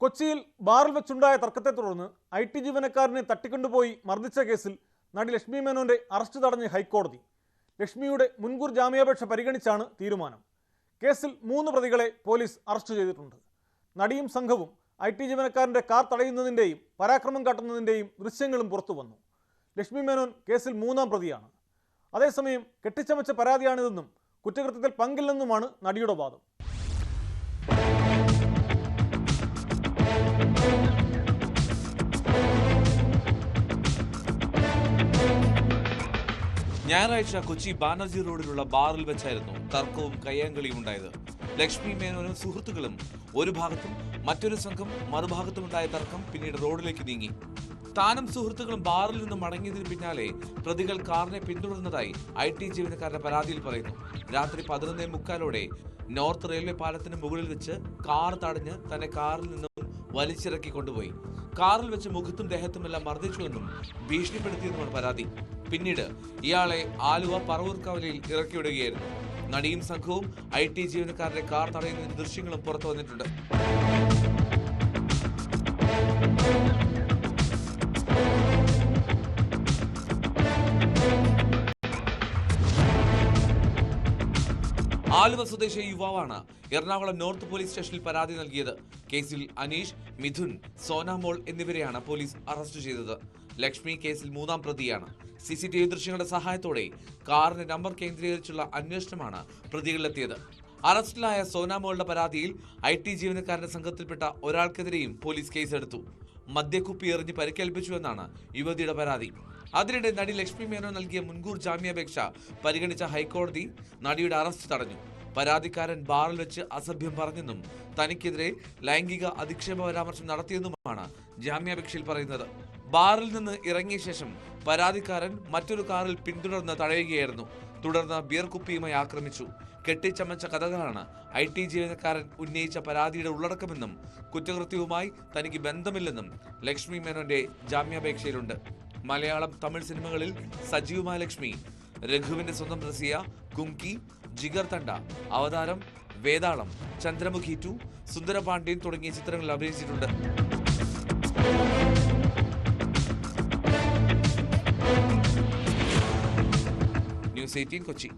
കൊച്ചിയിൽ ബാറിൽ വെച്ചുണ്ടായ തർക്കത്തെ തുടർന്ന് IT ജീവനക്കാരനെ തട്ടിക്കൊണ്ടുപോയി മർദ്ദിച്ച കേസിൽ നടി ലക്ഷ്മി മേനോന്റെ അറസ്റ്റ് തടഞ്ഞ് ഹൈക്കോടതി. ലക്ഷ്മിയുടെ മുൻകൂർ ജാമ്യാപേക്ഷ പരിഗണിച്ചാണ് തീരുമാനം. കേസിൽ 3 പ്രതികളെ പോലീസ് അറസ്റ്റ് ചെയ്തിട്ടുണ്ട്. നടിയും സംഘവും IT ജീവനക്കാരന്റെ കാർ തടയുന്നതിൻ്റെയും പരാക്രമം കാട്ടുന്നതിൻ്റെയും ദൃശ്യങ്ങളും പുറത്തു വന്നു. ലക്ഷ്മി മേനോൻ കേസിൽ 3ാം പ്രതിയാണ്. അതേസമയം കെട്ടിച്ചമച്ച പരാതിയാണിതെന്നും കുറ്റകൃത്യത്തിൽ പങ്കില്ലെന്നുമാണ് നടിയുടെ വാദം. ഞായറാഴ്ച കൊച്ചി ബാനർജി റോഡിലുള്ള ബാറിൽ വെച്ചായിരുന്നു തർക്കവും കയ്യാങ്കളിയും ഉണ്ടായത്. ലക്ഷ്മി മേനോനും സുഹൃത്തുക്കളും ഒരു ഭാഗത്തും മറ്റൊരു സംഘം മറുഭാഗത്തുമുണ്ടായ തർക്കം പിന്നീട് റോഡിലേക്ക് നീങ്ങി. താനും സുഹൃത്തുക്കളും ബാറിൽ നിന്നും മടങ്ങിയതിന് പിന്നാലെ പ്രതികൾ കാറിനെ പിന്തുടർന്നതായി IT ജീവനക്കാരുടെ പരാതിയിൽ പറയുന്നു. രാത്രി 11:45 നോർത്ത് റെയിൽവേ പാലത്തിന് മുകളിൽ വെച്ച് കാർ തടഞ്ഞ് തന്നെ കാറിൽ നിന്നും വലിച്ചിറക്കി കൊണ്ടുപോയി. കാറിൽ വെച്ച് മുഖത്തും ദേഹത്തുമെല്ലാം മർദ്ദിച്ചുവെന്നും ഭീഷണിപ്പെടുത്തിയെന്നുമാണ് പരാതി. പിന്നീട് ഇയാളെ ആലുവ പറവൂർക്കവലയിൽ ഇറക്കിവിടുകയായിരുന്നു. നടിയും സംഘവും IT ജീവനക്കാരുടെ കാർ തടയുന്നതിന്റെ ദൃശ്യങ്ങളും പുറത്തു വന്നിട്ടുണ്ട്. ആലുവ സ്വദേശി യുവാവാണ് എറണാകുളം നോർത്ത് പോലീസ് സ്റ്റേഷനിൽ പരാതി നൽകിയത്. കേസിൽ അനീഷ്, മിഥുൻ, സോനാമോൾ എന്നിവരെയാണ് പോലീസ് അറസ്റ്റ് ചെയ്തത്. ലക്ഷ്മി കേസിൽ 3ാം പ്രതിയാണ്. CCTV ദൃശ്യങ്ങളുടെ സഹായത്തോടെ കാറിന്റെ നമ്പർ കേന്ദ്രീകരിച്ചുള്ള അന്വേഷണമാണ് പ്രതികളിലെത്തിയത്. അറസ്റ്റിലായ സോനാമോളുടെ പരാതിയിൽ IT ജീവനക്കാരന്റെ സംഘത്തിൽപ്പെട്ട ഒരാൾക്കെതിരെയും പോലീസ് കേസെടുത്തു. മദ്യക്കുപ്പി എറിഞ്ഞ് പരിക്കേൽപ്പിച്ചുവെന്നാണ് യുവതിയുടെ പരാതി. അതിനിടെ നടി ലക്ഷ്മി മേനോൻ നൽകിയ മുൻകൂർ ജാമ്യാപേക്ഷ പരിഗണിച്ച ഹൈക്കോടതി നടിയുടെ അറസ്റ്റ് തടഞ്ഞു. പരാതിക്കാരൻ ബാറിൽ വെച്ച് അസഭ്യം പറഞ്ഞെന്നും തനിക്കെതിരെ ലൈംഗിക അധിക്ഷേപ പരാമർശം നടത്തിയെന്നുമാണ് ജാമ്യാപേക്ഷയിൽ പറയുന്നത്. ബാറിൽ നിന്ന് ഇറങ്ങിയ ശേഷം പരാതിക്കാരൻ മറ്റൊരു കാറിൽ പിന്തുടർന്ന് തടയുകയായിരുന്നു. തുടർന്ന് ബിയർ കുപ്പിയുമായി ആക്രമിച്ചു. കെട്ടിച്ചമച്ച കഥകളാണ് IT ജീവനക്കാരൻ ഉന്നയിച്ച പരാതിയുടെ ഉള്ളടക്കമെന്നും കുറ്റകൃത്യവുമായി തനിക്ക് ബന്ധമില്ലെന്നും ലക്ഷ്മി മേനോന്റെ ജാമ്യാപേക്ഷയിലുണ്ട്. മലയാളം, തമിഴ് സിനിമകളിൽ സജീവമായ ലക്ഷ്മി രഘുവിന്റെ സ്വന്തം റസിയ, കുംകി, ജിഗർ തണ്ട, അവതാരം, വേതാളം, ചന്ദ്രമുഖി 2, സുന്ദരപാണ്ഡ്യൻ തുടങ്ങിയ ചിത്രങ്ങളിൽ അഭിനയിച്ചിട്ടുണ്ട്. ന്യൂസ് 18 കൊച്ചി.